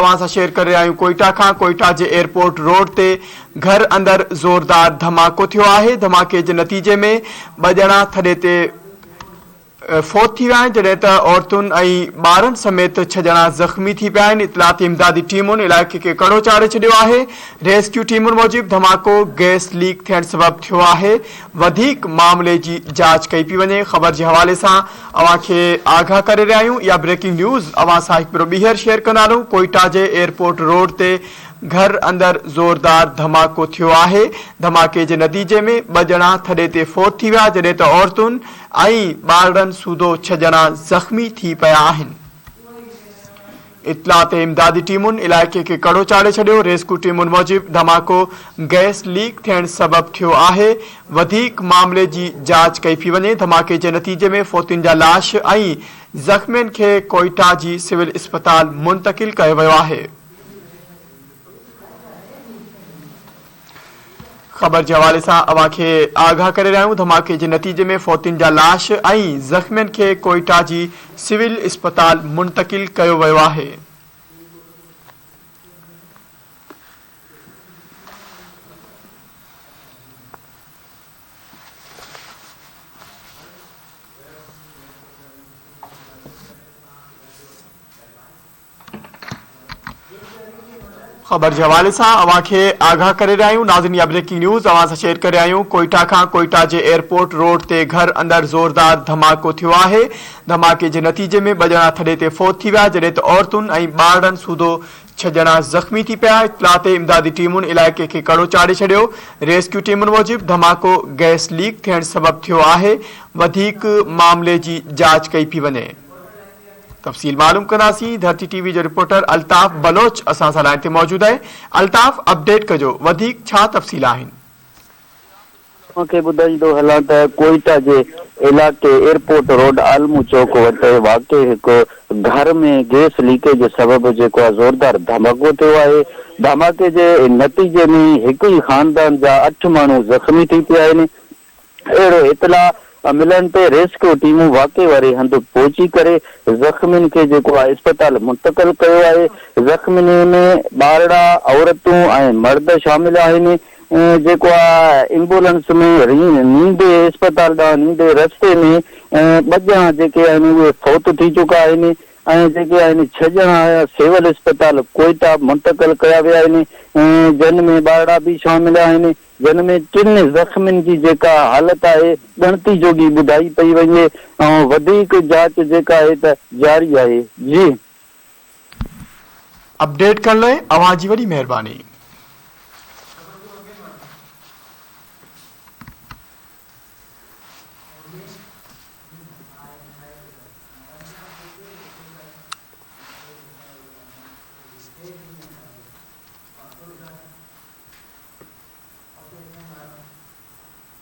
अवां सां शेयर करे आहियूं कोयटा खां। कोयटा जे एयरपोर्ट रोड ते घर अंदर ज़ोरदार धमाको थियो आहे। धमाके जे नतीजे में 2 ॼणा थॾे ते फौत थी विया आहिनि, जॾहिं त औरतुनि ऐं ॿारनि समेत 6 ॼणा ज़ख़्मी थी पिया आहिनि। इतलाती इमदादी टीमुनि इलाइक़े खे कड़ो चाढ़े छॾियो आहे। रेस्क्यू टीमुनि मूजिबि धमाको गैस लीक थियण सबबु थियो आहे। वधीक मामले जी जांच कई पई वञे। ख़बर जे हवाले सां अवां खे आगाह करे रहिया आहियूं। इहा ब्रेकिंग न्यूज़ अवां सां हिकु भेरो ॿीहर शेयर कंदा रहूं। कोयटा जे एयरपोर्ट रोड ते घर अंदर ज़ोरदार धमाको थियो आहे। धमाके जे नतीजे में 2 ॼणा थॾे ते फौत थी विया, जॾहिं त औरतुनि ऐं ॿारनि सूधो 6 ॼणा ज़ख़्मी थी पिया आहिनि। इतलात इमदादी टीमुनि इलाइक़े खे कड़ो चाढ़े छॾियो। रेस्क्यू टीमुनि मूजिबि धमाको गैस लीक थियण सबबु थियो आहे। वधीक मामले जी जांच कई पई वञे। धमाके जे नतीजे में फौतियुनि जा लाश ऐं ज़ख़्मियुनि खे कोयटा जी सिविल अस्पताल मुंतक़िल कयो वियो आहे। ख़बर जे हवाले सां अवां खे आगाह करे रहिया आहियूं। धमाके जे नतीजे में फौतियुनि जा लाश ऐं ज़ख़्मियुनि खे कोयटा जी सिविल अस्पताल मुंतक़िल कयो वियो आहे। ख़बर जे हवाले सां अवां खे आगाह करे रहिया आहियूं। नाज़रीन, इहा ब्रेकिंग न्यूज़ अवां सां शेयर करे रहिया आहियूं। कोयटा खां कोयटा जे एयरपोर्ट रोड ते घर अंदर ज़ोरदार धमाको थियो आहे। धमाके जे नतीजे में 2 ॼणा थॾे ते फौत थी विया, जॾहिं त औरतुनि ऐं ॿारनि सूधो 6 ॼणा ज़ख़्मी थी पिया। इतलात इमदादी टीमुनि इलाइक़े खे कड़ो चाढ़े छॾियो। रेस्क्यू टीमुनि मूजिबि धमाको गैस लीक थियण सबबु थियो आहे। वधीक मामले जी जांच कई पई वञे। तफ़सील मालूम कंदासीं। धरती टीवी जो रिपोर्टर अल्ताफ़ बलोच असां सां लाइन ते मौजूद आहे। अल्ताफ़, अपडेट कजो, वधीक छा तफ़सील आहिनि? मूंखे ॿुधाईंदो हलां त कोयटा जे इलाइक़े एयरपोर्ट रोड आलमू चौक वटि वाक़ई हिकु घर में गैस लीकेज सबबु जेको आहे ज़ोरदार धमाको थियो आहे। धमाके जे नतीजे में हिकु ई ख़ानदान जा 8 माण्हू ज़ख़्मी थी पिया आहिनि। अहिड़ो इतला मिलण ते रेस्क्यू टीमूं वाक़ई वारे हंधि पहुची करे ज़ख़्मियुनि खे जेको आहे अस्पताल मुंतक़िल कयो आहे। ज़ख़्मियुनि में ॿारड़ा, औरतूं ऐं मर्द शामिल आहिनि। जेको आहे एम्बुलेंस में नींदे अस्पताल ॾांहुं नींदे रस्ते में 2 ॼणा जेके आहिनि उहे फौत थी चुका आहिनि ऐं जेके आहिनि 6 ॼणा सिविल अस्पताल कोयटा मुंतक़िल कया विया आहिनि, जिन में ॿारड़ा बि शामिल आहिनि, जिन में 3 ज़ख़्मियुनि जी जेका हालत आहे ॻणती जोगी ॿुधाई पई वञे ऐं वधीक जांच जेका आहे त जारी आहे। जी, अपडेट करण लाइ अवां जी वॾी महिरबानी।